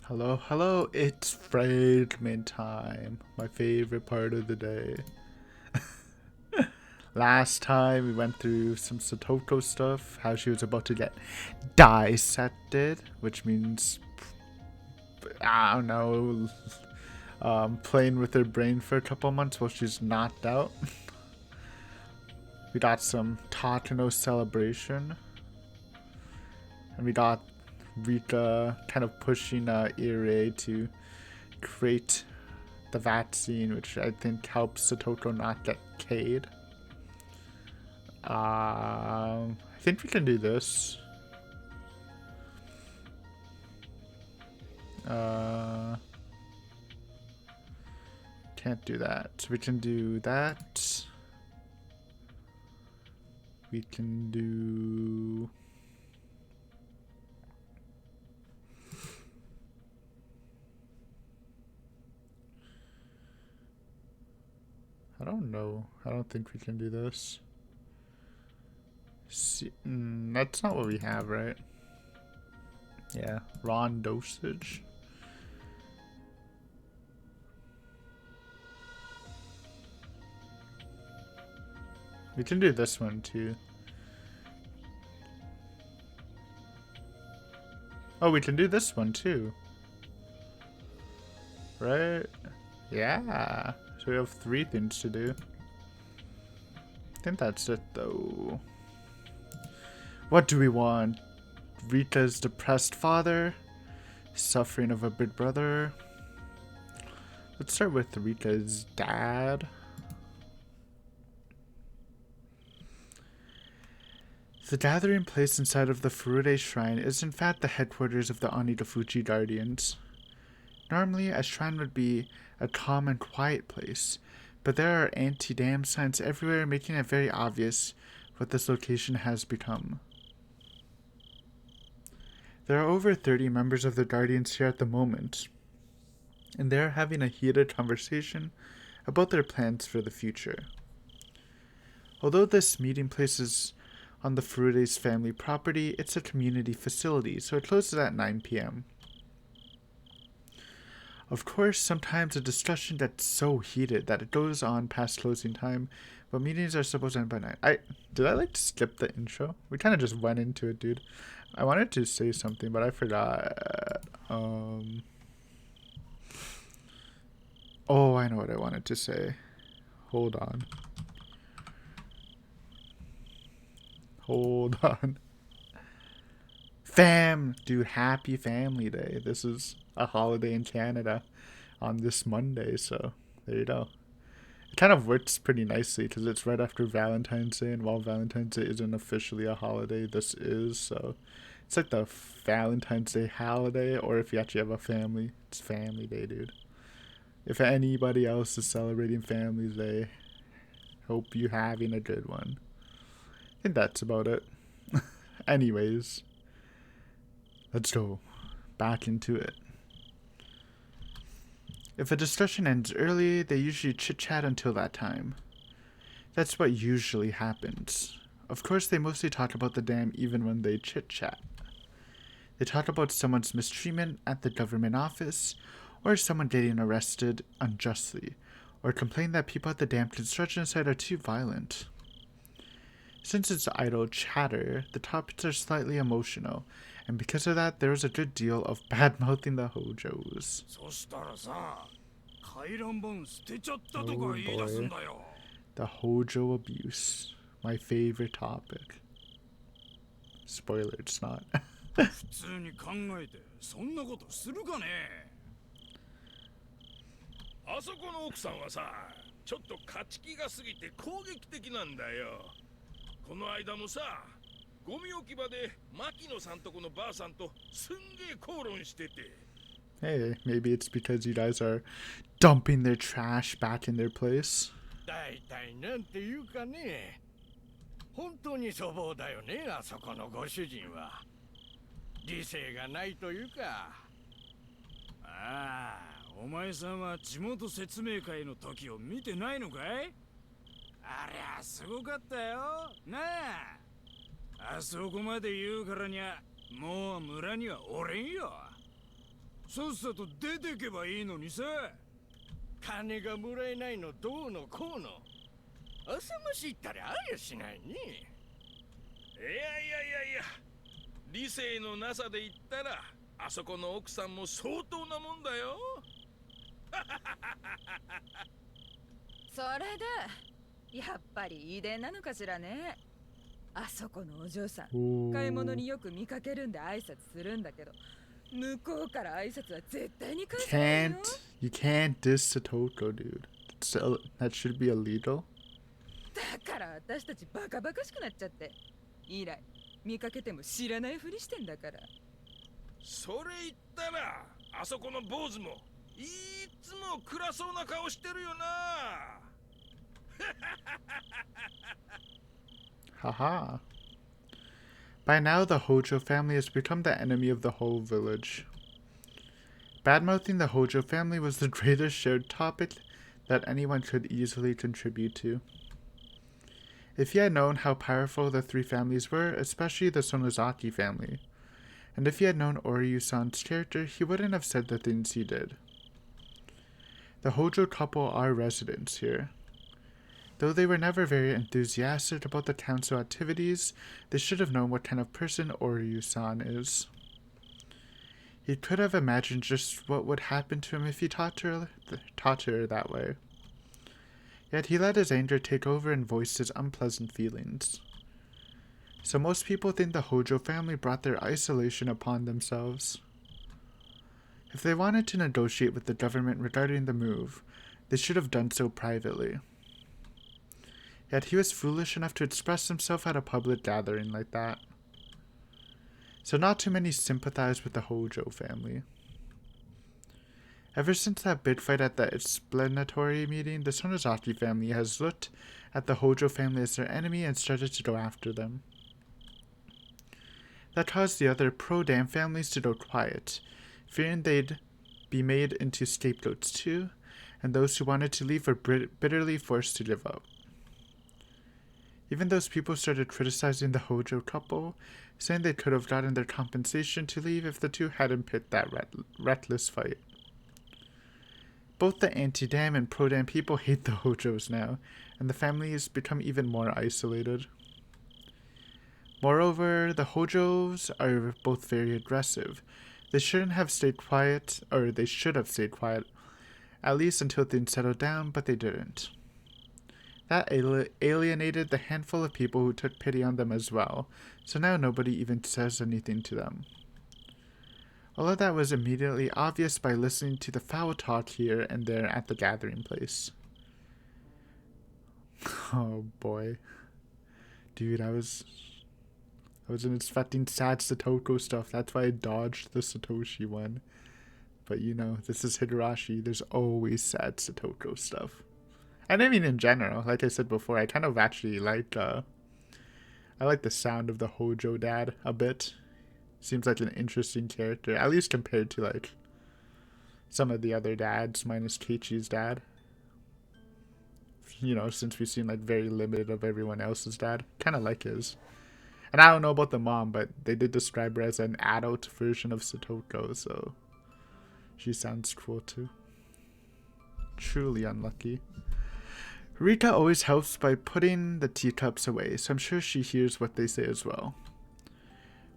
Hello, hello, it's fragment time. My favorite part of the day. Last time we went through some Satoko stuff, how she was about to get dissected, which means, I don't know, playing with her brain for a couple months while she's knocked out. We got some Tatano celebration, and we got Rika kind of pushing Irie to create the vaccine, which I think helps Satoko not get K'd. I think we can do this. Can't do that. So we can do that. We can do... I don't know. I don't think we can do this. See, that's not what we have, right? Yeah, raw dosage. We can do this one too. Oh, we can do this one too. Right? Yeah. So we have 3 things to do. I think that's it though. What do we want? Rita's depressed father? Suffering of a big brother? Let's start with Rita's dad. The gathering place inside of the Furude Shrine is in fact the headquarters of the Onidafuchi Guardians. Normally, a shrine would be a calm and quiet place, but there are anti-dam signs everywhere making it very obvious what this location has become. There are over 30 members of the Guardians here at the moment, and they are having a heated conversation about their plans for the future. Although this meeting place is on the Furude's family property, it's a community facility, so it closes at 9 p.m. Of course, sometimes a discussion gets so heated that it goes on past closing time, but meetings are supposed to end by 9. Did I like skip the intro? We kind of just went into it, dude. I wanted to say something, but I forgot. Oh, I know what I wanted to say. Hold on. Dude, happy Family Day. This is a holiday in Canada on this Monday, so there you go. It kind of works pretty nicely because it's right after Valentine's Day, and while Valentine's Day isn't officially a holiday, this is, so it's like the Valentine's Day holiday, or if you actually have a family, it's Family Day, dude. If anybody else is celebrating Family Day, hope you're having a good one. I think that's about it. Anyways, let's go back into it. If a discussion ends early, they usually chit-chat until that time. That's what usually happens. Of course, they mostly talk about the dam even when they chit-chat. They talk about someone's mistreatment at the government office, or someone getting arrested unjustly, or complain that people at the dam construction site are too violent. Since it's idle chatter, the topics are slightly emotional, and because of that, there is a good deal of bad-mouthing the Hojos. Oh boy. The Hojo abuse. My favorite topic. Spoiler, it's not. 普通に考えてそんなことするかね。あそこの奥さんはさ、ちょっと勝ち気が過ぎて攻撃的なんだよ。この間もさ、ゴミ置き場で牧野さんとこのばあさんとすんげえ口論してて。Hey, maybe it's because you guys are dumping their trash back in their place. だいたいなんていうかね。本当に粗暴だよね、あそこのご主人は。理性がないというか。ああ、お前さんは地元説明会の時を見てないのかい？ありゃすごかったよ。なあ。あそこまで言うからにゃ、もう村にはおれんよ。さっさと出てけばいいのにさ。金がもらえないのどうのこうの。朝飯行ったらありゃしないね。いやいやいやいや、理性のなさで言ったらあそこの奥さんも相当なもんだよ。それでやっぱり遺伝なのかしらね。あそこのお嬢さん、買い物によく見かけるんで挨拶するんだけど、向こうから挨拶は絶対に返さないよ。 You can't diss Satoko, dude. That should be illegal. だから私たちバカバカしくなっちゃって、以来見かけても知らないふりしてんだから。それ言ったらあそこの坊主もいっつも暗そうな顔してるよな。Haha. By now, the Hojo family has become the enemy of the whole village. Badmouthing the Hojo family was the greatest shared topic that anyone could easily contribute to. If he had known how powerful the three families were, especially the Sonozaki family, and if he had known Oryu-san's character, he wouldn't have said the things he did. The Hojo couple are residents here. Though they were never very enthusiastic about the council activities, they should have known what kind of person Oryu-san is. He could have imagined just what would happen to him if he taught her that way. Yet he let his anger take over and voiced his unpleasant feelings. So most people think the Hojo family brought their isolation upon themselves. If they wanted to negotiate with the government regarding the move, they should have done so privately. Yet he was foolish enough to express himself at a public gathering like that. So not too many sympathized with the Hojo family. Ever since that big fight at the explanatory meeting, the Sonozaki family has looked at the Hojo family as their enemy and started to go after them. That caused the other pro-Dan families to go quiet, fearing they'd be made into scapegoats too, and those who wanted to leave were bitterly forced to give up. Even those people started criticizing the Hojo couple, saying they could have gotten their compensation to leave if the two hadn't picked that reckless fight. Both the anti-Dan and pro-Dan people hate the Hojos now, and the family has become even more isolated. Moreover, the Hojos are both very aggressive. They should have stayed quiet, at least until things settled down, but they didn't. That alienated the handful of people who took pity on them as well, so now nobody even says anything to them. All of that was immediately obvious by listening to the foul talk here and there at the gathering place. Oh boy. Dude, I wasn't expecting sad Satoko stuff. That's why I dodged the Satoshi one. But you know, this is Higurashi. There's always sad Satoko stuff. And I mean in general, like I said before, I kind of actually like I like the sound of the Hojo dad a bit. Seems like an interesting character, at least compared to like some of the other dads, minus Keiichi's dad. You know, since we've seen like very limited of everyone else's dad. Kind of like his. And I don't know about the mom, but they did describe her as an adult version of Satoko, so she sounds cool too. Truly unlucky. Rika always helps by putting the teacups away, so I'm sure she hears what they say as well.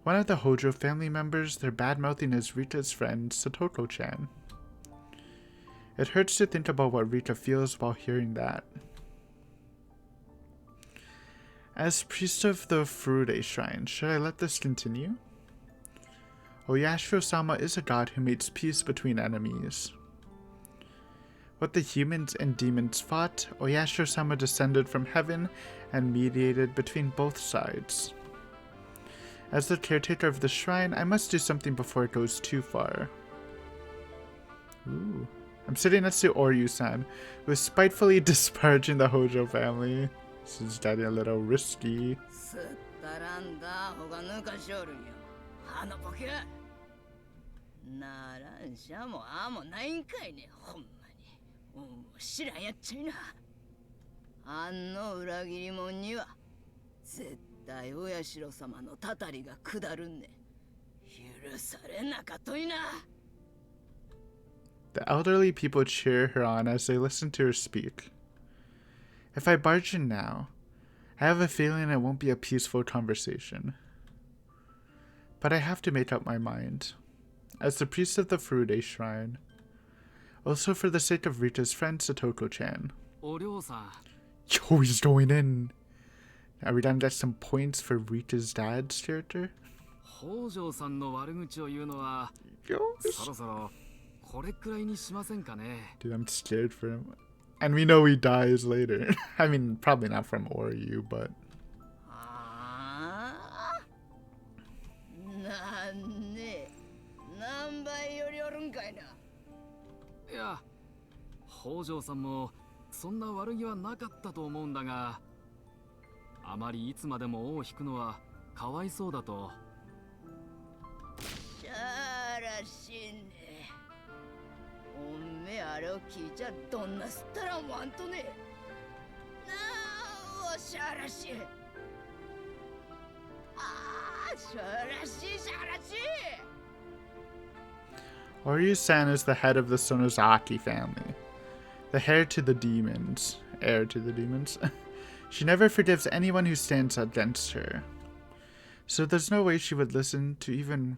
One of the Hojo family members, they're bad-mouthing is Rika's friend, Satoko-chan. It hurts to think about what Rika feels while hearing that. As priest of the Furude Shrine, should I let this continue? Oyashiro-sama is a god who makes peace between enemies. What the humans and demons fought, Oyashiro-sama descended from heaven and mediated between both sides. As the caretaker of the shrine, I must do something before it goes too far. Ooh. I'm sitting next to Oryu-san, who is spitefully disparaging the Hojo family. This is getting a little risky. The elderly people cheer her on as they listen to her speak. If I barge in now, I have a feeling it won't be a peaceful conversation. But I have to make up my mind. As the priest of the Furude Shrine, also for the sake of Rita's friend Satoko-chan. Yo, he's going in. Are we gonna get some points for Rita's dad's character? Yo, dude, I'm scared for him. And we know he dies later. I mean, probably not from Oryu, but... Yeah. 北条さんもそんな悪気はなかったと思うんだが、あまりいつまでも尾を引くのはかわいそうだと。しゃらしね。おめあれを聞いちゃどんなすったらんわんとね。なあ、おしゃらし。ああ、しゃらししゃらし。Oryu-san is the head of the Sonozaki family, the heir to the demons. She never forgives anyone who stands against her. So there's no way she would listen to even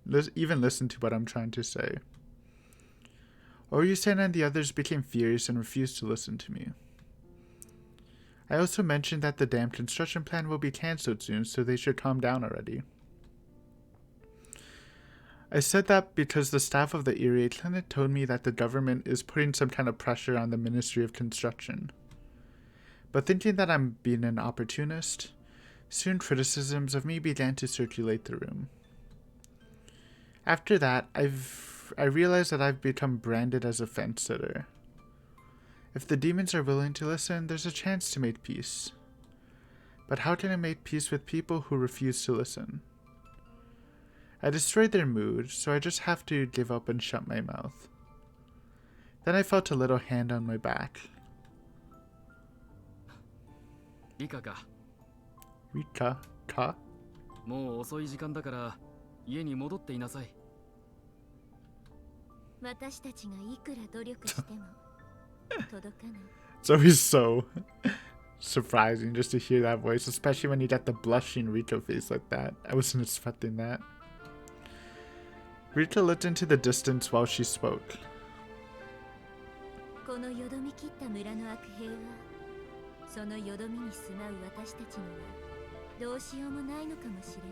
listen to what I'm trying to say. Oryu-san and the others became furious and refused to listen to me. I also mentioned that the dam construction plan will be cancelled soon, so they should calm down already. I said that because the staff of the Irie clinic told me that the government is putting some kind of pressure on the Ministry of Construction. But thinking that I'm being an opportunist, soon criticisms of me began to circulate the room. After that, I realized that I've become branded as a fence sitter. If the demons are willing to listen, there's a chance to make peace. But how can I make peace with people who refuse to listen? I destroyed their mood, so I just have to give up and shut my mouth. Then I felt a little hand on my back. Rika ka. Rika ka? もう遅い時間だから家に戻っていなさい。私たちがいくら努力しても届かない。 It's always so surprising just to hear that voice, especially when you get the blushing Rika face like that. I wasn't expecting that. Rita looked into the distance while she spoke. このよどみ切った村の悪兵はそのよどみに住まう私たちにはどうしようもないのかもしれ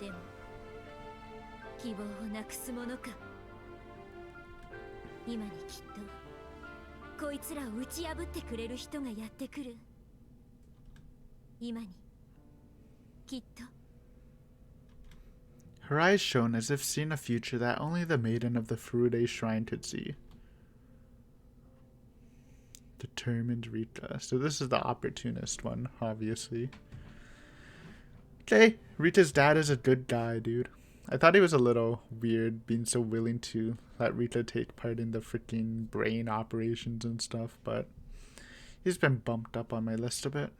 ない。でも希望をなくすものか。今にきっとこいつらを打ち破ってくれる人がやってくる。今にきっと。 Her eyes shone as if seeing a future that only the maiden of the Furude Shrine could see. Determined Rita. So this is the opportunist one, obviously. Okay, Rita's dad is a good guy, dude. I thought he was a little weird being so willing to let Rita take part in the freaking brain operations and stuff, but he's been bumped up on my list a bit.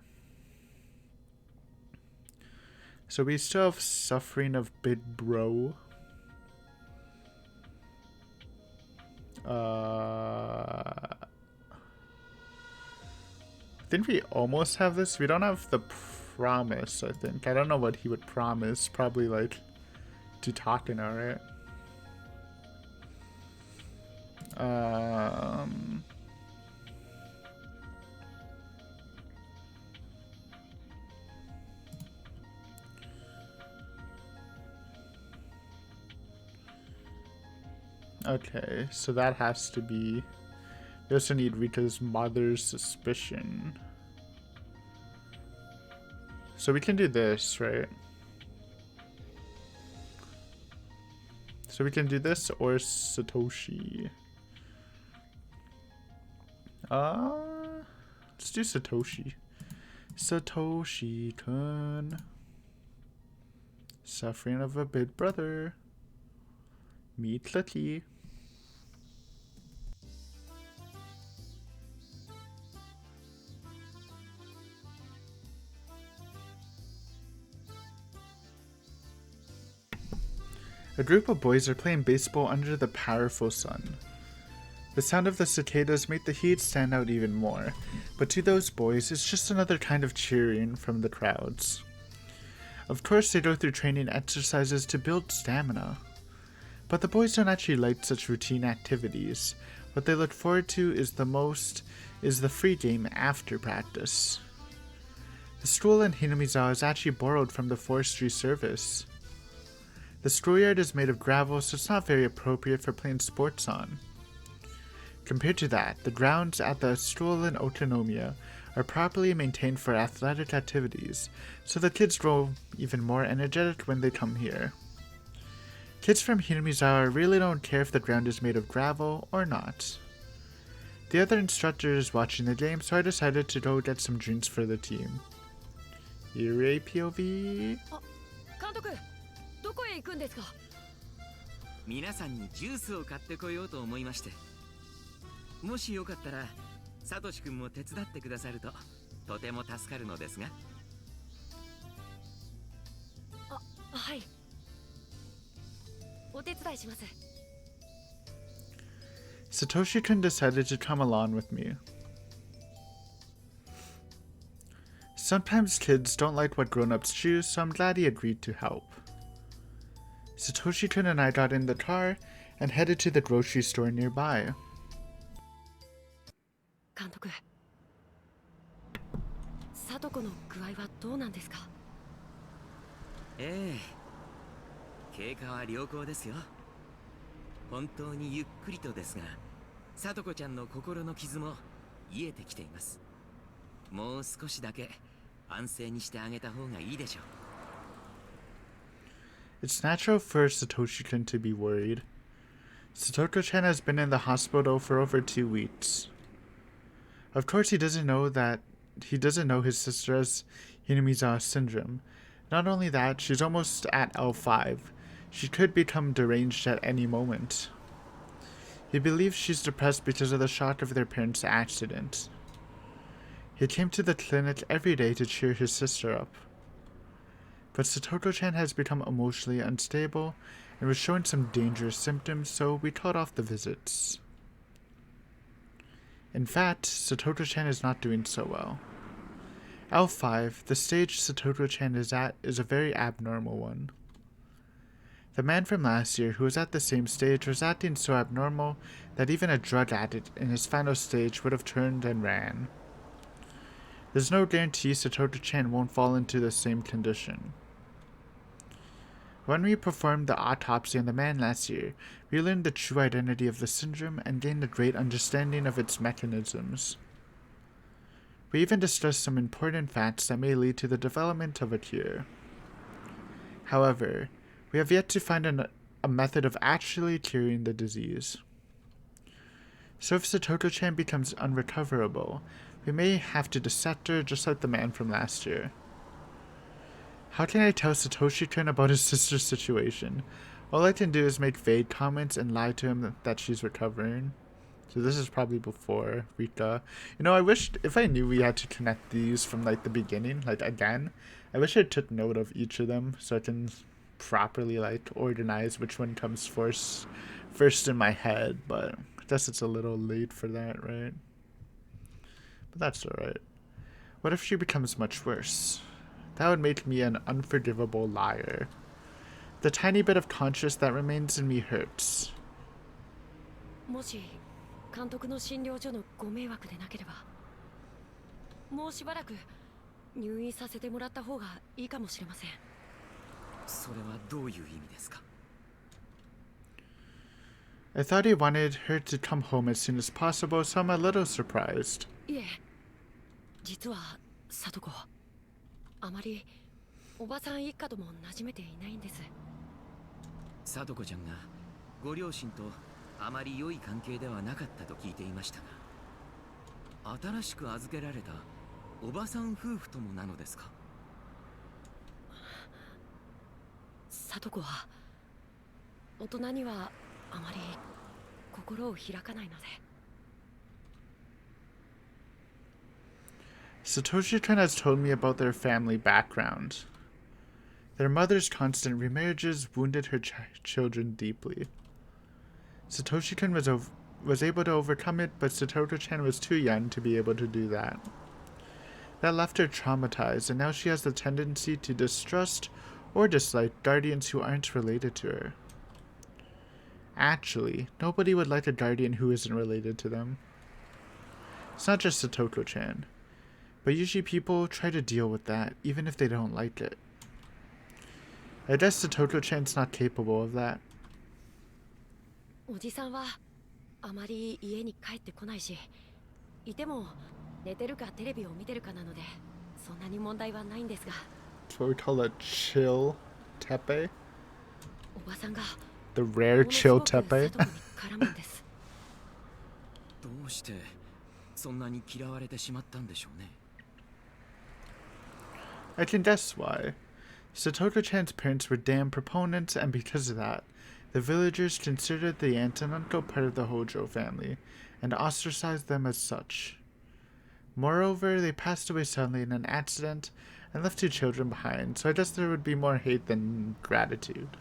So we still have Suffering of Big Bro. I think we almost have this. We don't have the promise, I think. I don't know what he would promise. Probably like Tutakina, right? Okay, so that has to be... We also need Rita's mother's suspicion. So we can do this, right? So we can do this or Satoshi. Let's do Satoshi. Satoshi-kun. Suffering of a big brother. Meet Lucky. A group of boys are playing baseball under the powerful sun. The sound of the cicadas make the heat stand out even more, but to those boys, it's just another kind of cheering from the crowds. Of course, they go through training exercises to build stamina. But the boys don't actually like such routine activities. What they look forward to is the free game after practice. The school in Hinamizawa is actually borrowed from the forestry service. The schoolyard is made of gravel, so it's not very appropriate for playing sports on. Compared to that, the grounds at the school in Otonomiya are properly maintained for athletic activities, so the kids grow even more energetic when they come here. Kids from Hinamizawa really don't care if the ground is made of gravel or not. The other instructor is watching the game, so I decided to go get some drinks for the team. Irie POV? 監督、どこへ行くんですか？皆さんにジュースを買ってこようと思いまして。もしよかったら、サトシ君も手伝ってくださるととても助かるのですが。はい。お手伝いします。Satoshi-kun decided to come along with me. Sometimes kids don't like what grown-ups choose, so I'm glad he agreed to help. Satoshi-kun and I got in the car and headed to the grocery store nearby. 監督、聡子の具合はどうなんですか？ええ、経過は良好ですよ。本当にゆっくりとですが、聡子ちゃんの心の傷も癒えてきています。もう少しだけ安静にしてあげた方がいいでしょう。 It's natural for Satoshi-kun to be worried. Satoko-chan has been in the hospital for over 2 weeks. Of course, he doesn't know his sister has Hinamizawa syndrome. Not only that, she's almost at L5. She could become deranged at any moment. He believes she's depressed because of the shock of their parents' accident. He came to the clinic every day to cheer his sister up. But Satoko-chan has become emotionally unstable and was showing some dangerous symptoms, so we called off the visits. In fact, Satoko-chan is not doing so well. L5, the stage Satoko-chan is at, is a very abnormal one. The man from last year who was at the same stage was acting so abnormal that even a drug addict in his final stage would have turned and ran. There's no guarantee Satoko-chan won't fall into the same condition. When we performed the autopsy on the man last year, we learned the true identity of the syndrome and gained a great understanding of its mechanisms. We even discussed some important facts that may lead to the development of a cure. However, we have yet to find a method of actually curing the disease. So if Satoko-chan becomes unrecoverable, we may have to dissect her just like the man from last year. How can I tell Satoshi-kun about his sister's situation? All I can do is make vague comments and lie to him that she's recovering. So this is probably before Rika. You know, I wish, if I knew we had to connect these from like the beginning, like again, I wish I took note of each of them so I can properly like organize which one comes first in my head, but I guess it's a little late for that, right? But that's alright. What if she becomes much worse? That would make me an unforgivable liar. The tiny bit of conscience that remains in me hurts. もし監督の診療所のご迷惑でなければ、もうしばらく入院させてもらった方がいいかもしれません。それはどういう意味ですか？ I thought he wanted her to come home as soon as possible, so I'm a little surprised. いえ、実は聡子、あまりおばさん一家とも馴染めていないんです。聡子ちゃんがご両親とあまり良い関係ではなかったと聞いていましたが、新しく預けられたおばさん夫婦ともなのですか？聡子は大人にはあまり心を開かないので。Satoshi-kun has told me about their family background. Their mother's constant remarriages wounded her children deeply. Satoshi-kun was able to overcome it, but Satoto-chan was too young to be able to do that. That left her traumatized, and now she has the tendency to distrust or dislike guardians who aren't related to her. Actually, nobody would like a guardian who isn't related to them. It's not just Satoko-chan, but usually people try to deal with that, even if they don't like it. I guess Satoko-chan's not capable of that. おじさんはあまり家に帰ってこないし、いても寝てるかテレビを見てるかなので、そんなに問題はないんですが。That's what we call a chill tepe. おばさんが The rare chill tepe. どうしてそんなに嫌われてしまったんでしょうね。I can guess why. Satoko-chan's parents were damn proponents, and because of that, the villagers considered the aunt and uncle part of the Hojo family, and ostracized them as such. Moreover, they passed away suddenly in an accident, and left 2 children behind, so I guess there would be more hate than gratitude.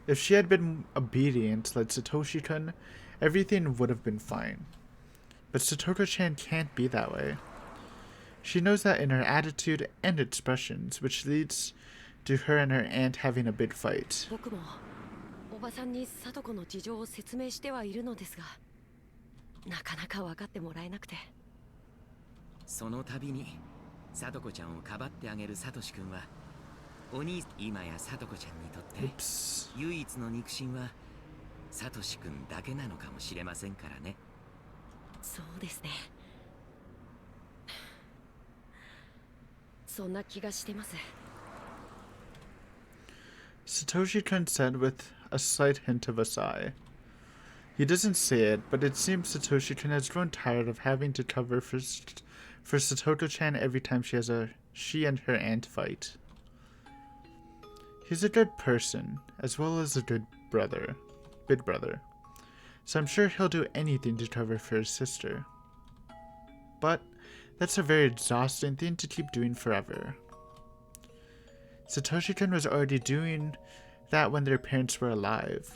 If she had been obedient like Satoshi-kun, everything would have been fine. But Satoko-chan can't be that way. She knows that in her attitude and expressions, which leads to her and her aunt having a big fight. 僕もおばさんに聡子の事情を説明してはいるのですが、なかなか分かってもらえなくて。その度に聡子ちゃんをかばってあげるサトシ君は、お兄今や聡子ちゃんにとって唯一の肉親はサトシ君だけなのかもしれませんからね。そうですね。そんな気がしてます。Satoshi-kun said with a slight hint of a sigh. He doesn't say it, but it seems Satoshi-kun has grown tired of having to cover for Satoko-chan every time she and her aunt fight. He's a good person, as well as a good brother, big brother, so I'm sure he'll do anything to cover for his sister. But that's a very exhausting thing to keep doing forever. Satoshi-kun was already doing that when their parents were alive,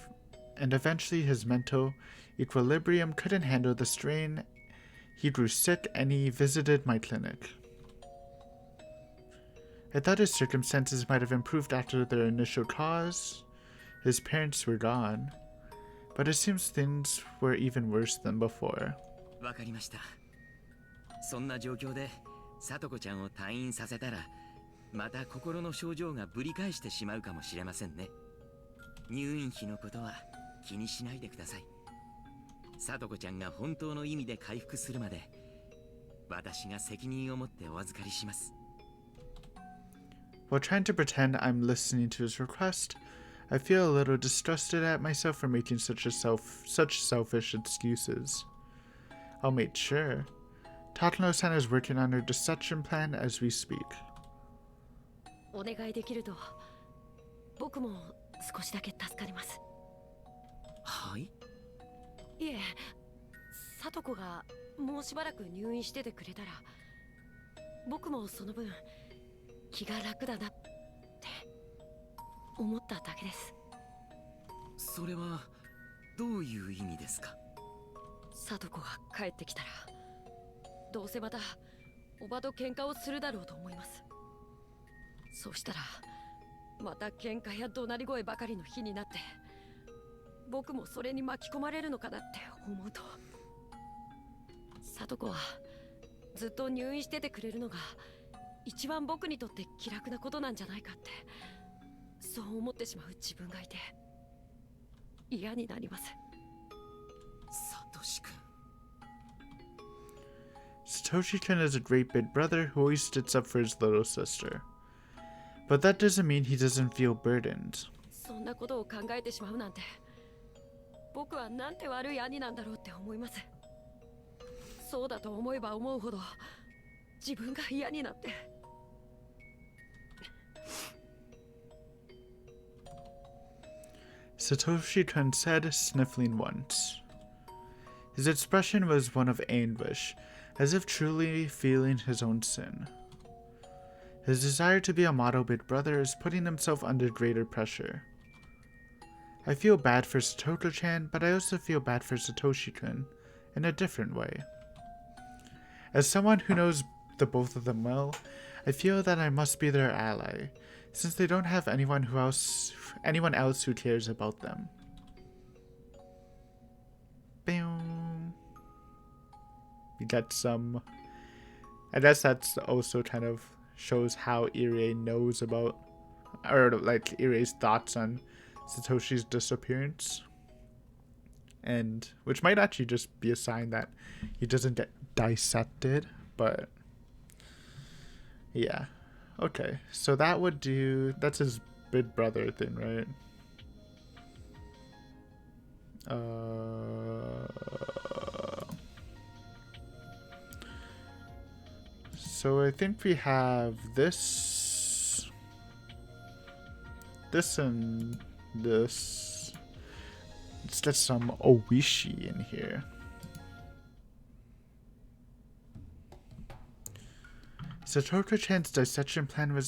and eventually his mental equilibrium couldn't handle the strain. He grew sick and he visited my clinic. I thought his circumstances might have improved after their initial cause. His parents were gone, but it seems things were even worse than before. わかりました。そんな状況で聡子ちゃんを退院させたら、また心の症状がぶり返してしまうかもしれませんね。入院費のことは気にしないでください。聡子ちゃんが本当の意味で回復するまで、私が責任を持ってお預かりします。While trying to pretend I'm listening to his request, I feel a little disgusted at myself for making such selfish excuses. I'll make sure. Takano-san is working on her deception plan as we speak. お願いできると、僕も少しだけ助かります。はい？いえ、聡子がもうしばらく入院しててくれたら、僕もその分気が楽だなって思っただけです。それはどういう意味ですか？聡子が帰ってきたら、どうせまたおばと喧嘩をするだろうと思います。そうしたらまた喧嘩や怒鳴り声ばかりの日になって、僕もそれに巻き込まれるのかなって思うと、聡子はずっと入院しててくれるのが一番僕にとって気楽なことなんじゃないかって、そう思ってしまう自分がいて嫌になります。サトシ君。Satoshi-kun is a great big brother who always sticks up for his little sister. But that doesn't mean he doesn't feel burdened. そんなことを考えてしまうなんて、僕はなんて悪い兄なんだろうって思います。そうだと思えば思うほど自分が嫌になって。Satoshi-kun said, sniffling once. His expression was one of anguish, as if truly feeling his own sin. His desire to be a model big brother is putting himself under greater pressure. I feel bad for Satoto-chan, but I also feel bad for Satoshi-kun in a different way. As someone who knows the both of them well, I feel that I must be their ally, since they don't have anyone else who cares about them. Bam. We got some. I guess that's also kind of shows how Irie knows about, or like Irie's thoughts on Satoshi's disappearance, and which might actually just be a sign that he doesn't get dissected, but yeah. Okay, so that's his big brother thing, right? So I think we have this and this. Let's get some Oishi in here. Satoto-chan's dissection plan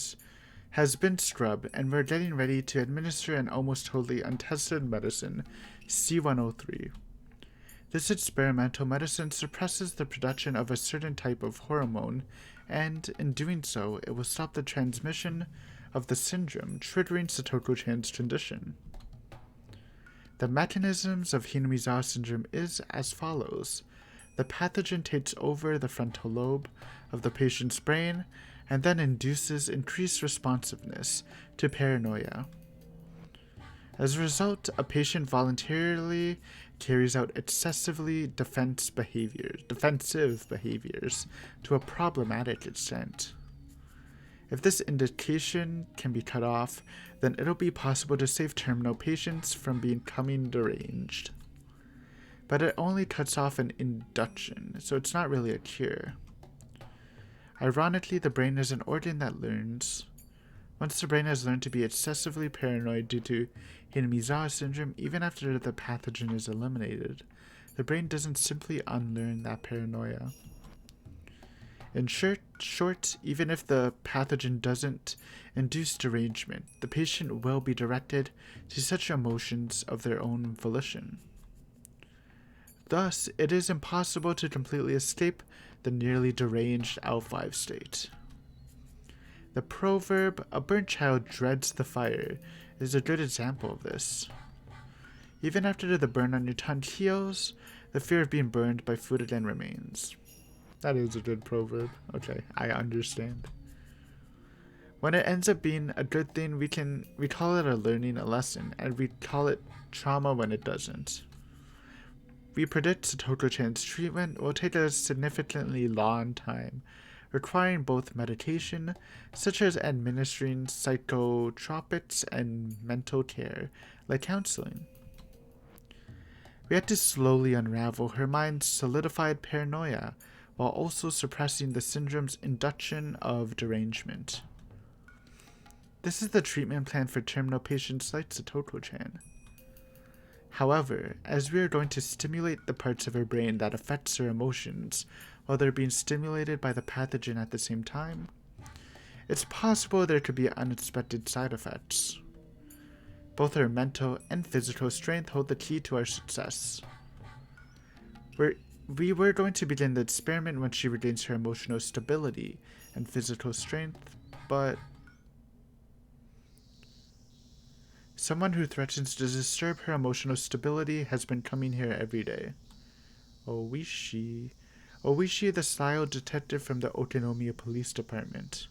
has been scrubbed, and we're getting ready to administer an almost totally untested medicine, C103. This experimental medicine suppresses the production of a certain type of hormone, and in doing so, it will stop the transmission of the syndrome, triggering Satoto-chan's condition. The mechanisms of Hinamizawa syndrome is as follows. The pathogen takes over the frontal lobe of the patient's brain and then induces increased responsiveness to paranoia. As a result, a patient voluntarily carries out excessively defensive behaviors to a problematic extent. If this indication can be cut off, then it'll be possible to save terminal patients from becoming deranged. But it only cuts off an induction, so it's not really a cure. Ironically, the brain is an organ that learns. Once the brain has learned to be excessively paranoid due to Hinamizawa syndrome, even after the pathogen is eliminated, the brain doesn't simply unlearn that paranoia. In short, even if the pathogen doesn't induce derangement, the patient will be directed to such emotions of their own volition. Thus, it is impossible to completely escape the nearly deranged L5 state. The proverb, "a burnt child dreads the fire," is a good example of this. Even after the burn on your tongue heals, the fear of being burned by food again remains. That is a good proverb. Okay, I understand. When it ends up being a good thing, we call it a lesson, and we call it trauma when it doesn't. We predict Satoto-chan's treatment will take a significantly long time, requiring both medication, such as administering psychotropics, and mental care, like counseling. We had to slowly unravel her mind's solidified paranoia, while also suppressing the syndrome's induction of derangement. This is the treatment plan for terminal patients like Satoto-chan. However, as we are going to stimulate the parts of her brain that affects her emotions while they're being stimulated by the pathogen at the same time, it's possible there could be unexpected side effects. Both her mental and physical strength hold the key to our success. We were going to begin the experiment when she regains her emotional stability and physical strength, but someone who threatens to disturb her emotional stability has been coming here every day. Oishi, the style detective from the Okinomiya Police Department.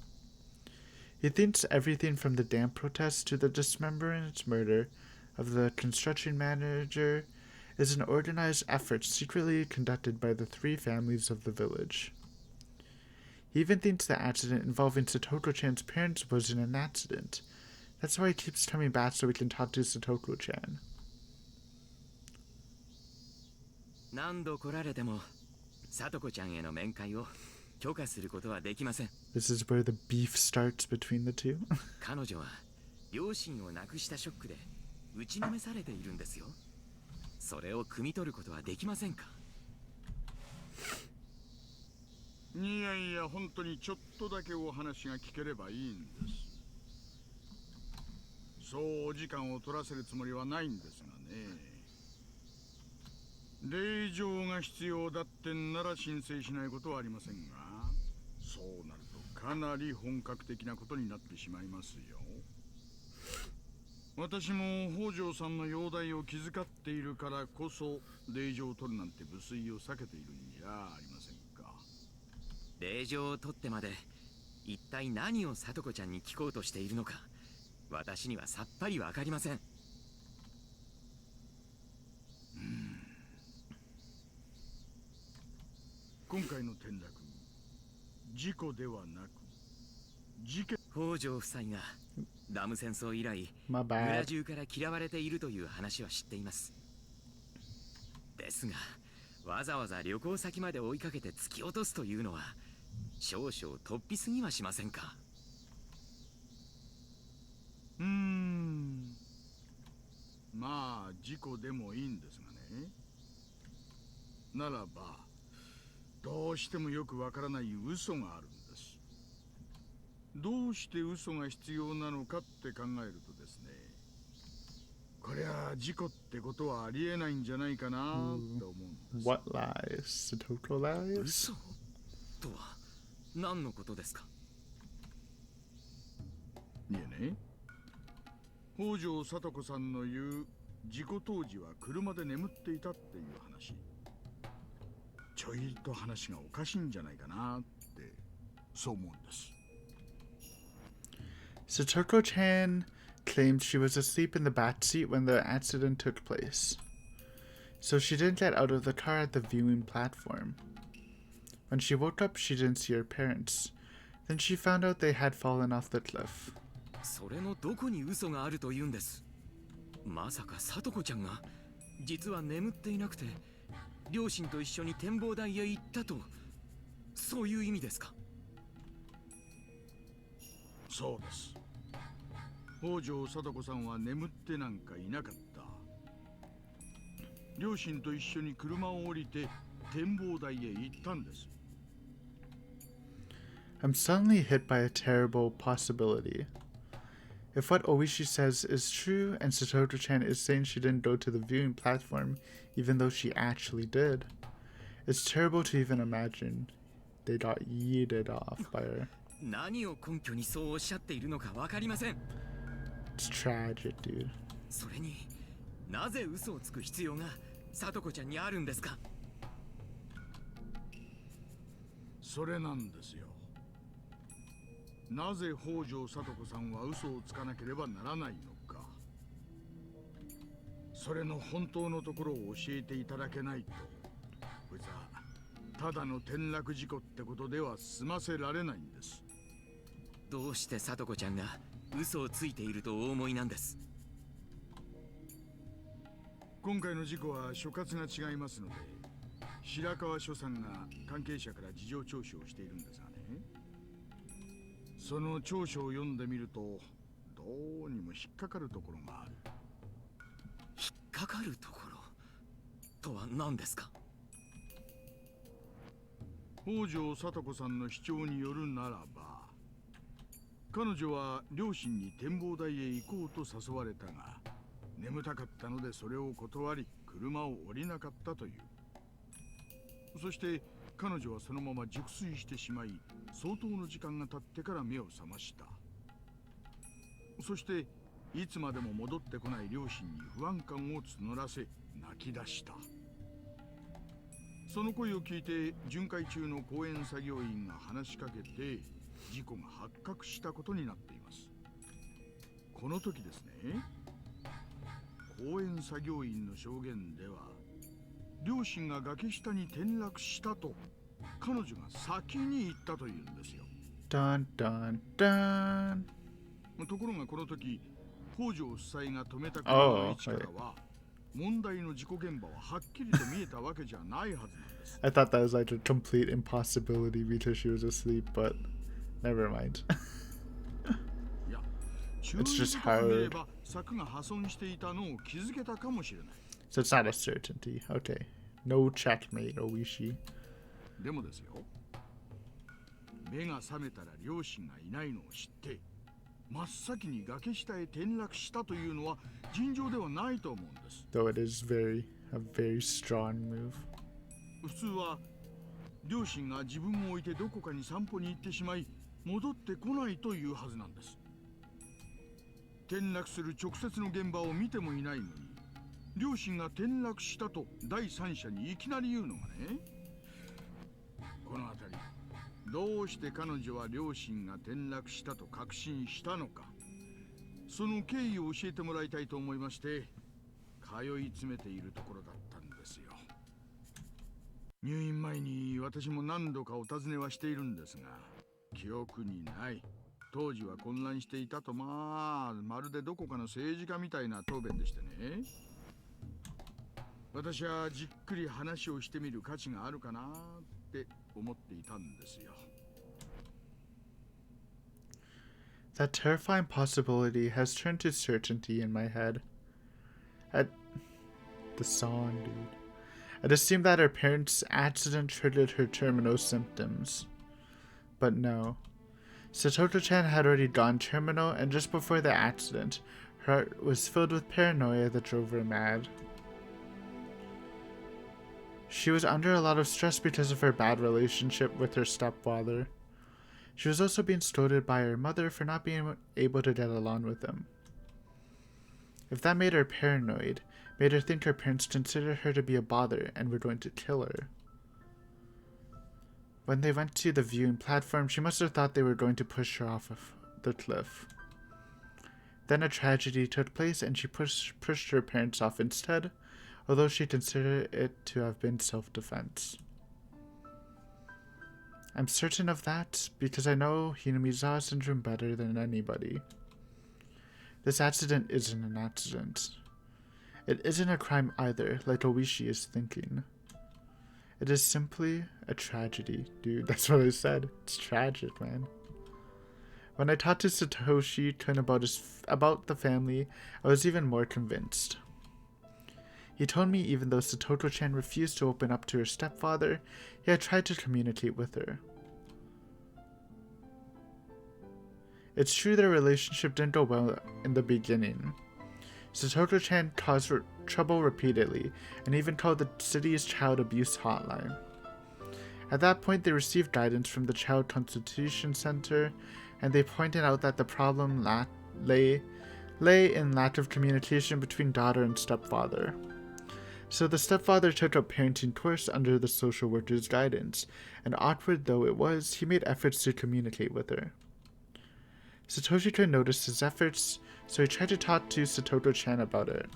He thinks everything from the dam protest to the dismemberment murder of the construction manager is an organized effort secretly conducted by the three families of the village. He even thinks the accident involving Satoto-chan's parents wasn't an accident. That's why he keeps coming back so we can talk to Satoto-chan. 何度来られても、聡子ちゃんへの面会を許可することはできません。 This is where the beef starts between the two. 彼女は両親を亡くしたショックで打ちのめされているんですよ。それを汲み取ることはできませんか。いやいや、本当にちょっとだけお話が聞ければいいんです。そうお時間を取らせるつもりはないんですがね。令状が必要だってんなら申請しないことはありませんが、そうなるとかなり本格的なことになってしまいますよ。私も北条さんの容体を気遣っているからこそ令状を取るなんて無粋を避けているんじゃありませんか。令状を取ってまで一体何を聡子ちゃんに聞こうとしているのか、私にはさっぱりわかりません。今回の転落、事故ではなく事件。北条夫妻がダム戦争以来 My 村 bad. 中から嫌われているという話は知っています。ですがわざわざ旅行先まで追いかけて突き落とすというのは少々突飛すぎはしませんか。まあ事故でもいいんですがね。ならばどうしてもよくわからない嘘があるんです。どうして嘘が必要なのかって考えるとですね、こりゃ事故ってことはありえないんじゃないかなと思うんです。What lies? Satoko lies? 嘘とは何のことですか。いえね、北条聡子さんの言う事故当時は車で眠っていたっていう話、ちょいと話がおかしいんじゃないかなってそう思うんです。Satoko-chan claimed she was asleep in the back seat when the accident took place, so she didn't get out of the car at the viewing platform. When she woke up, she didn't see her parents. Then she found out they had fallen off the cliff. それのどこに嘘があるというんです。まさか聡子ちゃんが実は眠っていなくて両親と一緒に展望台へ行ったと、そういう意味ですか。そうです。北条聡子さんは眠ってなんかいなかった。両親と一緒に車を降りて展望台へ行ったんです。I'm suddenly hit by a terrible possibility. If what Oishi says is true, and Satoko-chan is saying she didn't go to the viewing platform even though she actually did, it's terrible to even imagine they got yeeted off by her. 何を根拠にそうおっしゃっているのかわかりません。It's tragic, dude. それになぜ嘘をつく必要が聡子ちゃんにあるんですか。それなんですよ。なぜ北条聡子さんは嘘をつかなければならないのか。それの本当のところを教えていただけないと、こいつはただの転落事故ってことでは済ませられないんです。どうして聡子ちゃんが嘘をついているとお思いなんです。今回の事故は所轄が違いますので、白川署さんが関係者から事情聴取をしているんですがね、その調書を読んでみるとどうにも引っかかるところがある。引っかかるところとは何ですか。北条聡子さんの主張によるならば、彼女は両親に展望台へ行こうと誘われたが、眠たかったのでそれを断り車を降りなかったという。そして彼女はそのまま熟睡してしまい、相当の時間が経ってから目を覚ました。そしていつまでも戻ってこない両親に不安感を募らせ泣き出した。その声を聞いて巡回中の公園作業員が話しかけて事故が発覚したことになっています。この時ですね、公園作業員の証言では両親が崖下に転落したと彼女が先に言ったというんですよ。Dun dun dun. ところがこの時北条夫妻が止めた車の位置からは問題の事故現場ははっきりと見えたわけじゃないはずなんです。I thought that was like a complete impossibility because she was asleep, but never mind. いや、 It's just hard. 柵が破損していたのを気づけたかもしれない。So it's not a certainty. Okay. No checkmate, Oishi. でもですよ、目が覚めたら両親がいないのを知って真っ先に崖下へ転落したというのは尋常ではないと思うんです。 Though it is a very strong move. 普通は両親が自分を置いてどこかに散歩に行ってしまい戻ってこないというはずなんです。転落する直接の現場を見てもいないのに両親が転落したと第三者にいきなり言うのがね、この辺りどうして彼女は両親が転落したと確信したのか、その経緯を教えてもらいたいと思いまして通い詰めているところだったんですよ。入院前に私も何度かお尋ねはしているんですが記憶にない。当時は混乱していたと、まるでどこかの政治家みたいな答弁でしてね。私はじっくり話をしてみる価値があるかなって思っていたんですよ。That terrifying possibility has turned to certainty in my head. At the song, dude. I'd assumed that her parents' accident triggered her terminal symptoms. But no. Satoto-chan had already gone terminal, and just before the accident, her heart was filled with paranoia that drove her mad. She was under a lot of stress because of her bad relationship with her stepfather. She was also being scolded by her mother for not being able to get along with him. If that made her paranoid, made her think her parents considered her to be a bother and were going to kill her. When they went to the viewing platform, she must have thought they were going to push her off of the cliff. Then a tragedy took place and she pushed her parents off instead, although she considered it to have been self-defense. I'm certain of that because I know Hinamizawa syndrome better than anybody. This accident isn't an accident. It isn't a crime either, like Oishi is thinking. It is simply a tragedy, dude. That's what I said. It's tragic, man. When I talked to Satoshi-kun about the family, I was even more convinced. He told me even though Satoto-chan refused to open up to her stepfather, he had tried to communicate with her. It's true their relationship didn't go well in the beginning. Satoto-chan caused trouble repeatedly, and even called the city's child abuse hotline. At that point, they received guidance from the Child Constitution Center, and they pointed out that the problem lay in lack of communication between daughter and stepfather. So the stepfather took a parenting course under the social worker's guidance, and awkward though it was, he made efforts to communicate with her. Satoshi-kun noticed his efforts, so he tried to talk to Satoto-chan about it.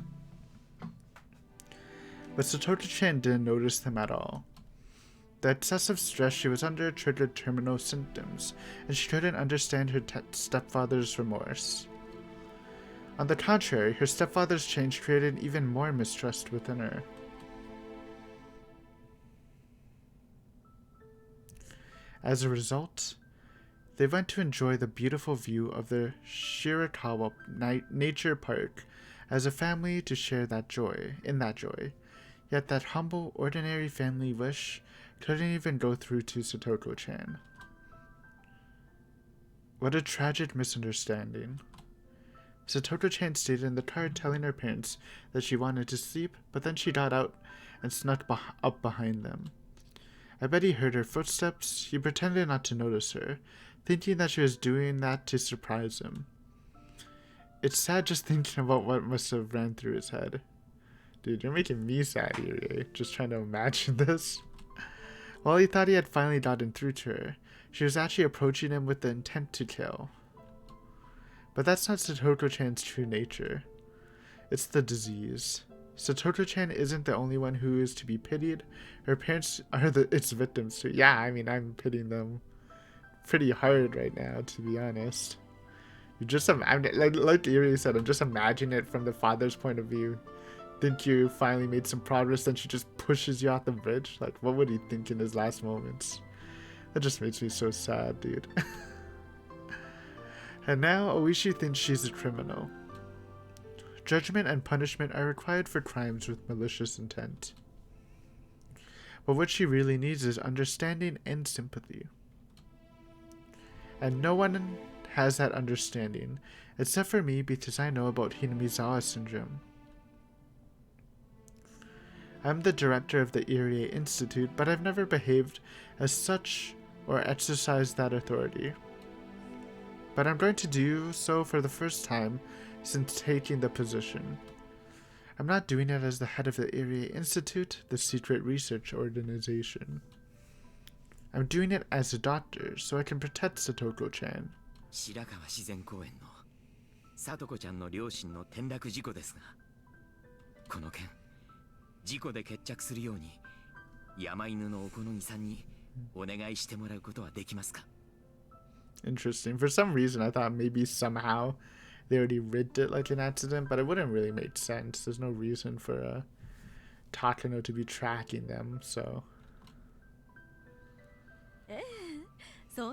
But Satoto-chan didn't notice him at all. The excessive stress she was under triggered terminal symptoms, and she couldn't understand her stepfather's remorse. On the contrary, her stepfather's change created even more mistrust within her. As a result, they went to enjoy the beautiful view of the Shirakawa Nature Park as a family to share in that joy. Yet that humble, ordinary family wish couldn't even go through to Satoto-chan. What a tragic misunderstanding. Satoto-chan stayed in the car telling her parents that she wanted to sleep, but then she got out and snuck up behind them. I bet he heard her footsteps. He pretended not to notice her, thinking that she was doing that to surprise him. It's sad just thinking about what must have ran through his head. Dude, you're making me sad, Irie. Just trying to imagine this. While he thought he had finally gotten through to her, she was actually approaching him with the intent to kill. But that's not Satoto-chan's true nature. It's the disease. Satoto-chan isn't the only one who is to be pitied. Her parents are its victims too. Yeah, I mean, I'm pitying them pretty hard right now, to be honest. You just like Irie said, I'm just imagining it from the father's point of view. Think you finally made some progress, then she just pushes you off the bridge. Like, what would he think in his last moments? That just makes me so sad, dude. And now Oishi thinks she's a criminal. Judgment and punishment are required for crimes with malicious intent. But what she really needs is understanding and sympathy. And no one has that understanding, except for me because I know about Hinamizawa syndrome. I'm the director of the Irie Institute, but I've never behaved as such or exercised that authority. But I'm going to do so for the first time since taking the position. I'm not doing it as the head of the Irie Institute, the secret research organization. I'm doing it as a doctor, so I can protect Satoko-chan. 白川自然公園の聡子ちゃんの両親の転落事故ですが、この件事故で決着するように山犬のお好みさんにお願いしてもらうことはできますか? Interesting. For some reason, I thought maybe somehow they already rigged it like an accident, but it wouldn't really make sense. There's no reason for Takano to be tracking them, so. So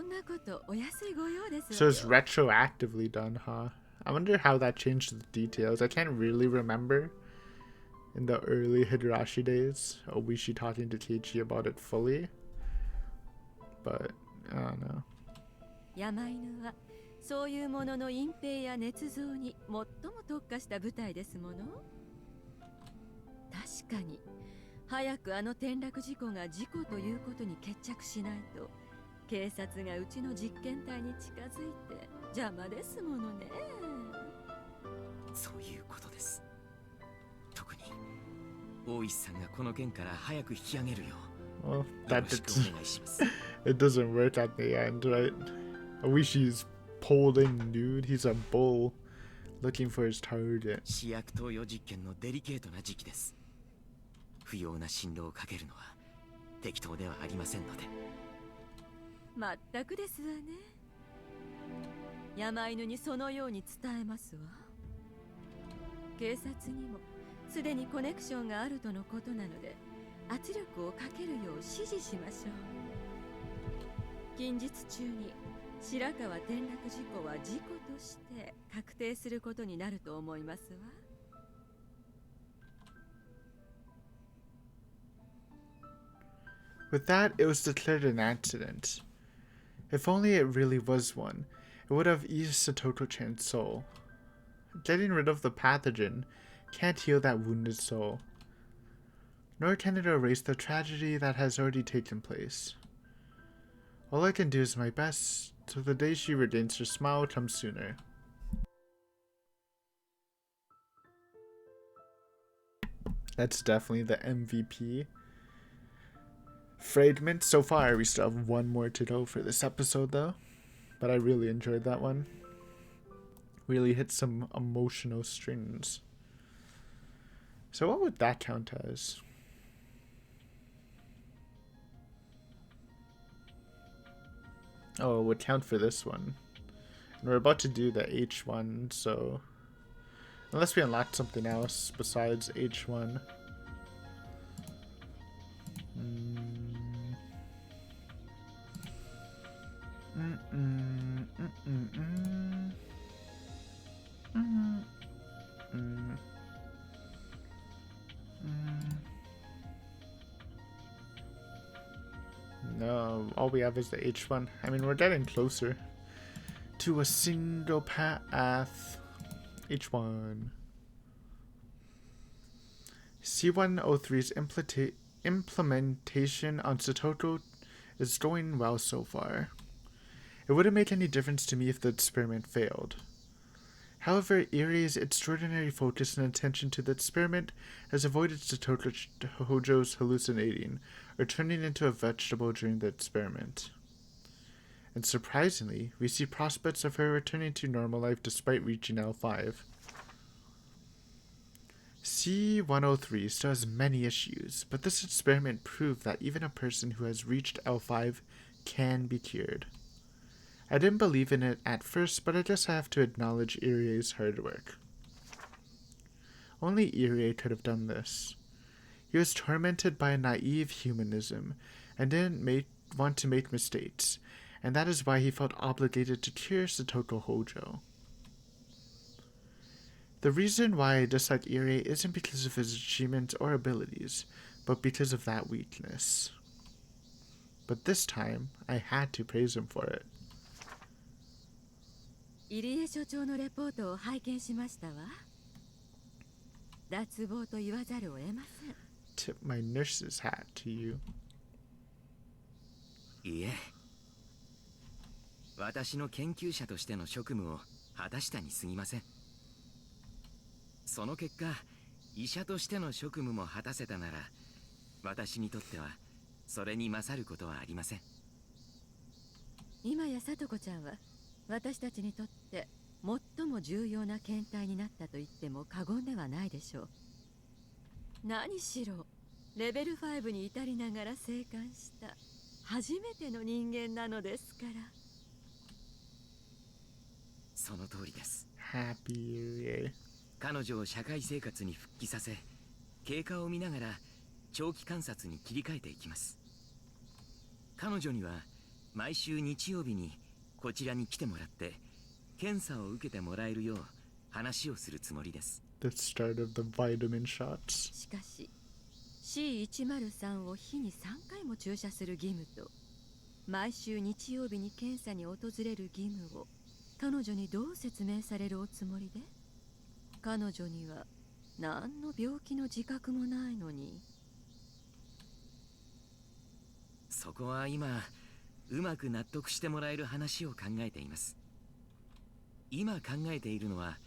it's retroactively done, huh? I wonder how that changed the details. I can't really remember in the early Higurashi days, Oishi talking to Keiichi about it fully. But, I don't know. 山犬はそういうものの隠蔽や捏造に最も特化した部隊ですもの。確かに早くあの転落事故が事故ということに決着しないと警察がうちの実験体に近づいて邪魔ですものね。そういうことです。特に大石さんがこの件から早く引き上げるよう。 Well, it doesn't work at the end, right? Oishi's pulled in, dude. He's a bull looking for his target. 試薬投与実験のデリケートな時期です。不要な振動をかけるのは適当ではありませんので。まったくですわね。山犬にそのように伝えますわ。警察にもすでにコネクションがあるとのことなので圧力をかけるよう指示しましょう。近日中に白川転落事故は事故として確定することになると思いますわ。With that, it was declared an accident. If only it really was one, it would have eased Satoko-chan's soul. Getting rid of the pathogen can't heal that wounded soul, nor can it erase the tragedy that has already taken place. All I can do is my best, so the day she regains her smile comes sooner. That's definitely the MVP. Fragment. So far, we still have one more to go for this episode, though. But I really enjoyed that one. Really hit some emotional strings. So what would that count as? Oh, it would count for this one. And we're about to do the H1, so... Unless we unlock something else besides H1. No, all we have is the H1. I mean, we're getting closer to a single path. H1. C103's implementation on Satoko is going well so far. It wouldn't make any difference to me if the experiment failed. However, Irie's extraordinary focus and attention to the experiment has avoided Satoko Hojo's hallucinating or turning into a vegetable during the experiment. And surprisingly, we see prospects of her returning to normal life despite reaching L5. C103 still has many issues, but this experiment proved that even a person who has reached L5 can be cured. I didn't believe in it at first, but I guess I have to acknowledge Irie's hard work. Only Irie could have done this. He was tormented by a naive humanism and didn't want to make mistakes, and that is why he felt obligated to cure Satoko Hojo. The reason why I dislike Irie isn't because of his achievements or abilities, but because of that weakness. But this time, I had to praise him for it. 入江所長のレポートを拝見しましたわ。脱帽と言わざるを得ません。Tip my nurse's hat to you. いえ、私の研究者としての職務を果たしたに過ぎません。その結果、医者としての職務も果たせたなら、私にとってはそれに勝ることはありません。今や聡子ちゃんは私たちにとって最も重要な検体になったと言っても過言ではないでしょう。何しろレベル5に至りながら生還した初めての人間なのですから。その通りです。 Happy Irie. 彼女を社会生活に復帰させ、経過を見ながら長期観察に切り替えていきます。彼女には毎週日曜日にこちらに来てもらって検査を受けてもらえるよう話をするつもりです。 The start of the vitamin shots. しかし C103 を日に3回も注射する義務と毎週日曜日に検査に訪れる義務を彼女にどう説明されるおつもりで？彼女には何の病気の自覚もないのに。そこは今うまく納得してもらえる話を考えています。今考えているのは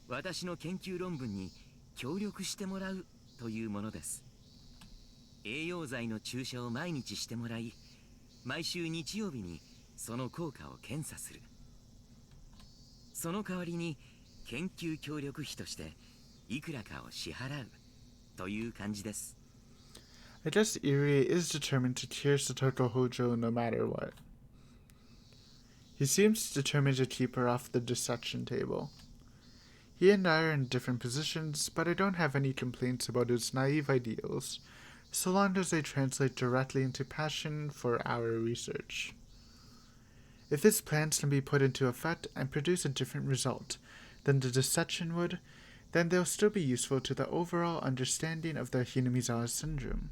私の研究論文に協力してもらうというものです。栄養剤の注射を毎日してもらい、毎週日曜日にその効果を検査する。その代わりに研究協力費としていくらかを支払うという感じです。I guess Irie is determined to cure Satoko Hojo no matter what. He seems determined to keep her off the dissection table. He and I are in different positions, but I don't have any complaints about his naive ideals, so long as they translate directly into passion for our research. If his plans can be put into effect and produce a different result than the dissection would, then they'll still be useful to the overall understanding of the Hinamizawa syndrome.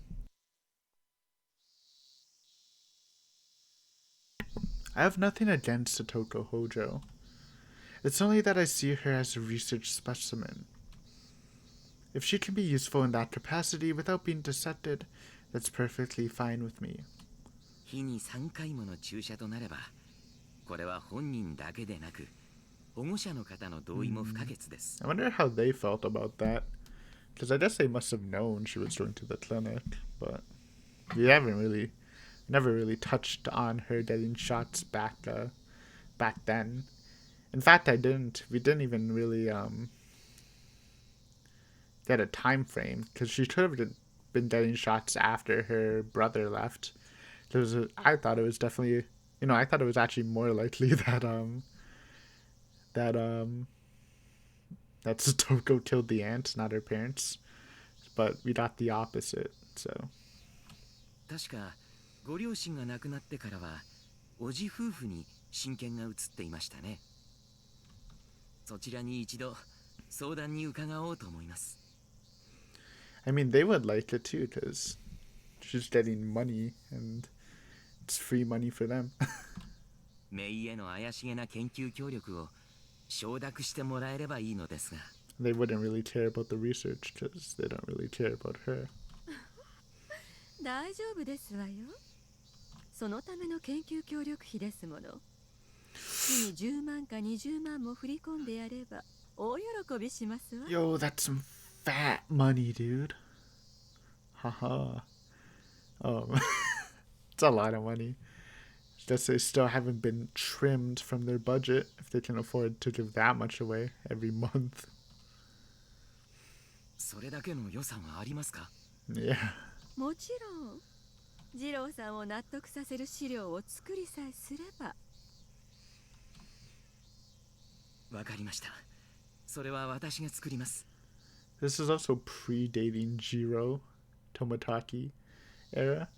I have nothing against Satoko Hojo. It's only that I see her as a research specimen. If she can be useful in that capacity without being dissected, that's perfectly fine with me. 日に3回もの注射となれば、これは本人だけでなく、保護者の方の同意も不可欠です。I wonder how they felt about that. Because I guess they must have known she was going to the clinic, but we never really touched on her getting shots back then. In fact, we didn't even really get a time frame, because she could have been getting shots after her brother left. I thought it was definitely, I thought it was actually more likely that Satoko killed the aunt, not her parents. But we got the opposite, so. 確かご両親が亡くなってからはおじ夫婦に親権が移っていましたね。そちらに一度相談に伺おうと思います。I mean, they would like it too, because she's getting money and it's free money for them. メイへの怪しげな研究協力を承諾してもらえればいいのですが。They wouldn't really care about the research because they don't really care about her. 大丈夫ですわよ。そのための研究協力費ですもの。月に10万か20万も振り込んでやれば大喜びしますわ。Yo, that's some fat money, dude. Haha. It's a lot of money. Guess they still haven't been trimmed from their budget if they can afford to give that much away every month. それだけの予算はありますか？ Yeah. もちろん。次郎さんを納得させる資料を作りさえすれば。わかりました。それは私が作ります。This is also predating Jiro Toмотaki era.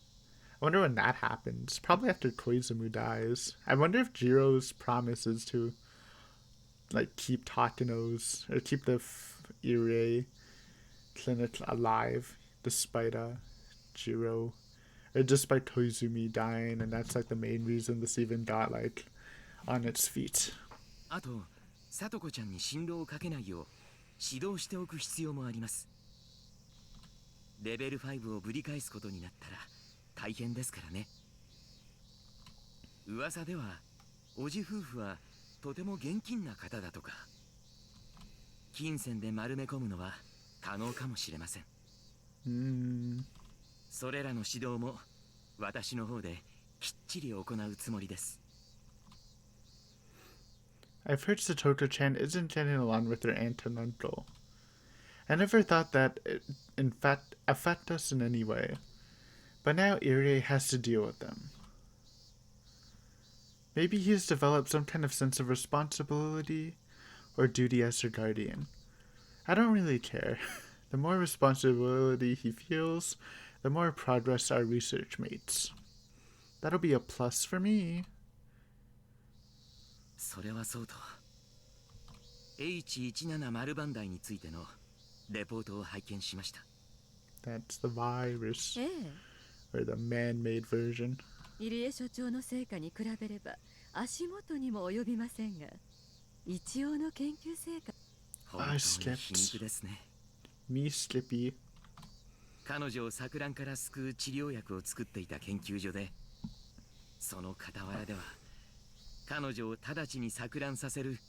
I wonder when that happens. Probably after Koizumi dies. I wonder if Jiro's promise is to keep Takeno's or keep the Irie clinic alive despite Jiro or despite Koizumi dying, and that's the main reason this even got on its feet. あとさとこちゃんに進路をかけないよう指導しておく必要もあります。レベル5をぶり返すことになったら大変ですからね。噂ではおじ夫婦はとても現金な方だとか。金銭で丸め込むのは可能かもしれません。それらの指導も私の方できっちり行うつもりです。I've heard Satoto-chan isn't getting along with her aunt and uncle. I never thought that it, in fact, affect us in any way. But now Irie has to deal with them. Maybe he's developed some kind of sense of responsibility or duty as her guardian. I don't really care. The more responsibility he feels, the more progress our research makes. That'll be a plus for me. それはそうと H170 番台についてのレポートを拝見しました。 That's the virus. ええ。 Or the man-made version. 入江所長の成果に比べれば足元にも及びませんが、一応の研究成果。本当に皮肉ですね。Me Skippy. 彼女を錯乱から救う治療薬を作っていた研究所で、その傍らでは彼女を直ちに錯乱させる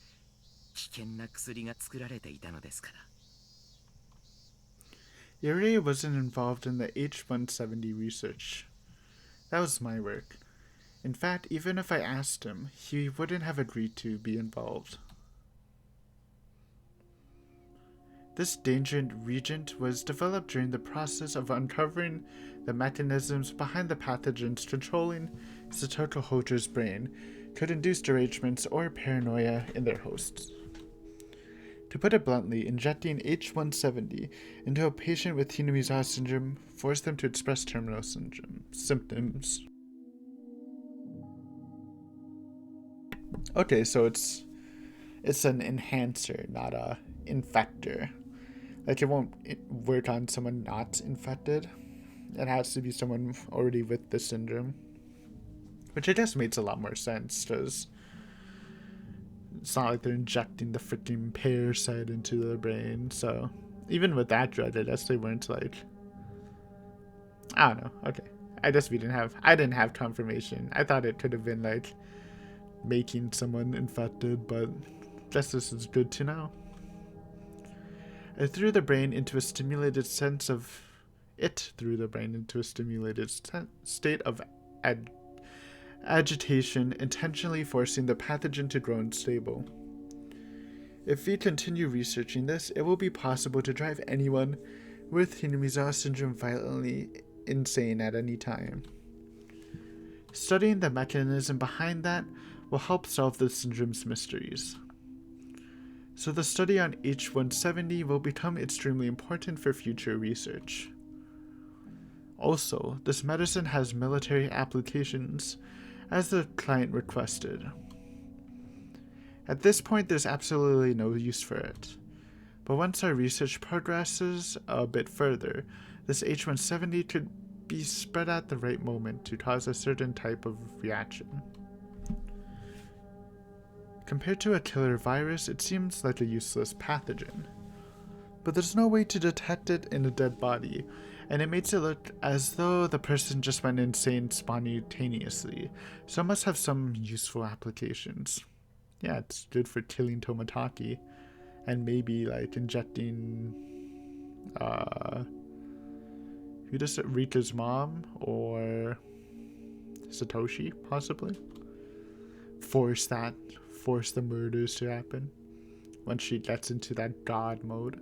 危険な薬が作られていたのですから。Irie wasn't involved in the H170 research. That was my work. In fact, even if I asked him, he wouldn't have agreed to be involved. This dangerous reagent was developed during the process of uncovering the mechanisms behind the pathogens controlling Satoto Hojo's brain could induce derangements or paranoia in their hosts. To put it bluntly, injecting H170 into a patient with Hinamizawa syndrome forced them to express terminal symptoms. Okay, so it's an enhancer, not a infector. Like, it won't work on someone not infected. It has to be someone already with the syndrome. Which I guess makes a lot more sense, because it's not like they're injecting the freaking parasite into their brain. So even with that drug, I guess they weren't like, I don't know. Okay, I didn't have confirmation. I thought it could have been like making someone infected, but I guess this is good to know. It threw the brain into a stimulated state of agitation, intentionally forcing the pathogen to grow unstable. If we continue researching this, it will be possible to drive anyone with Hinamizawa syndrome violently insane at any time. Studying the mechanism behind that will help solve the syndrome's mysteries. So the study on H170 will become extremely important for future research. Also, this medicine has military applications, as the client requested. At this point, there's absolutely no use for it. But once our research progresses a bit further, this H170 could be spread at the right moment to cause a certain type of reaction. Compared to a killer virus, it seems like a useless pathogen. But there's no way to detect it in a dead body, and it makes it look as though the person just went insane spontaneously, so it must have some useful applications. Yeah, it's good for killing Tomataki, and maybe like injecting who does it, Rika's mom or Satoshi, possibly? Force the murders to happen once she gets into that god mode.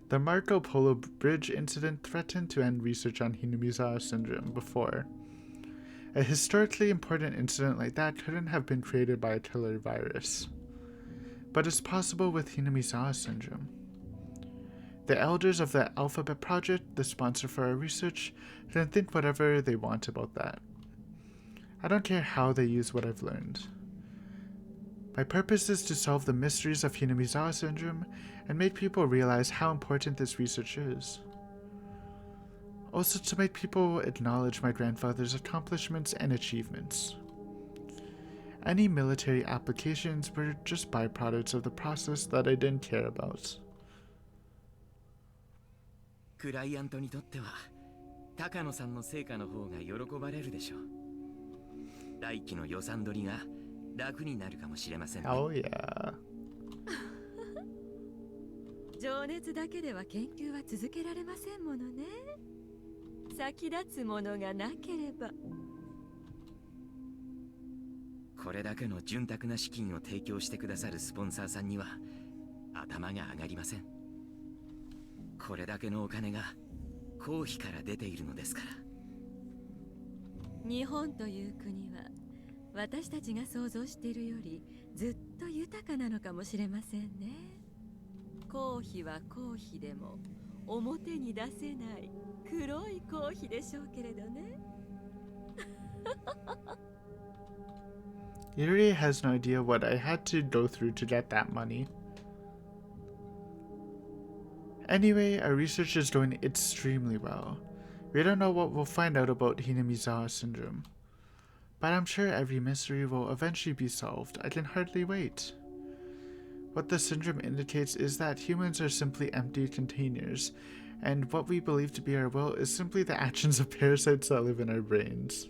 The Marco Polo Bridge incident threatened to end research on Hinamizawa syndrome before. A historically important incident like that couldn't have been created by a killer virus. But it's possible with Hinamizawa syndrome. The elders of the Alphabet Project, the sponsor for our research, can think whatever they want about that. I don't care how they use what I've learned. My purpose is to solve the mysteries of Hinamizawa syndrome and make people realize how important this research is. Also to make people acknowledge my grandfather's accomplishments and achievements. Any military applications were just byproducts of the process that I didn't care about. クライアントにとっては高野さんの成果の方が喜ばれるでしょう。来期の予算取りが楽になるかもしれませんね。Oh yeah. 情熱だけでは研究は続けられませんものね。先立つものがなければ。これだけの潤沢な資金を提供してくださるスポンサーさんには頭が上がりません。これだけのお金が公費から出ているのですから。日本という国は私たちが想像しているよりずっと豊かなのかもしれませんね。公費は公費でも表に出せない黒い公費でしょうけれどね。Irie has no idea what I had to go through to get that money. Anyway, our research is doing extremely well. We don't know what we'll find out about Hinamizawa syndrome, but I'm sure every mystery will eventually be solved. I can hardly wait. What the syndrome indicates is that humans are simply empty containers, and what we believe to be our will is simply the actions of parasites that live in our brains.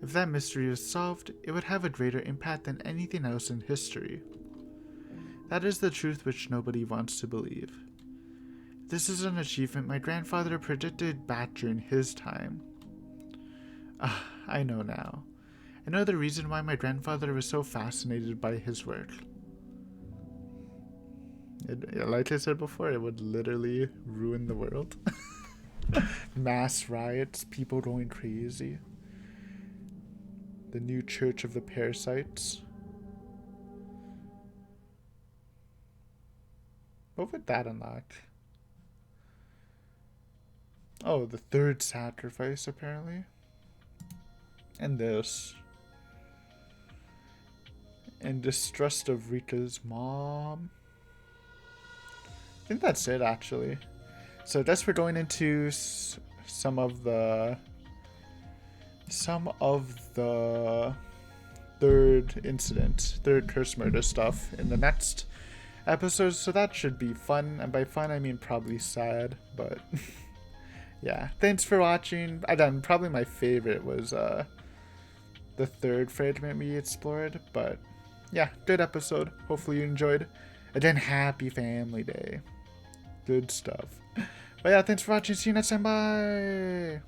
If that mystery is solved, it would have a greater impact than anything else in history. That is the truth which nobody wants to believe. This is an achievement my grandfather predicted back during his time. I know now. I know the reason why my grandfather was so fascinated by his work. Like I said before, it would literally ruin the world. Mass riots, people going crazy. The new church of the parasites. What would that unlock? Oh, the third sacrifice, apparently. And this. And distrust of Rika's mom. I think that's it, actually. So I guess we're going into some of the third curse murder stuff in the next episode. So that should be fun. And by fun, I mean probably sad, but... yeah, thanks for watching. Again, probably my favorite was the third fragment we explored, but yeah, good episode. Hopefully you enjoyed. Again, happy Family Day. Good stuff. But yeah, thanks for watching. See you next time. Bye.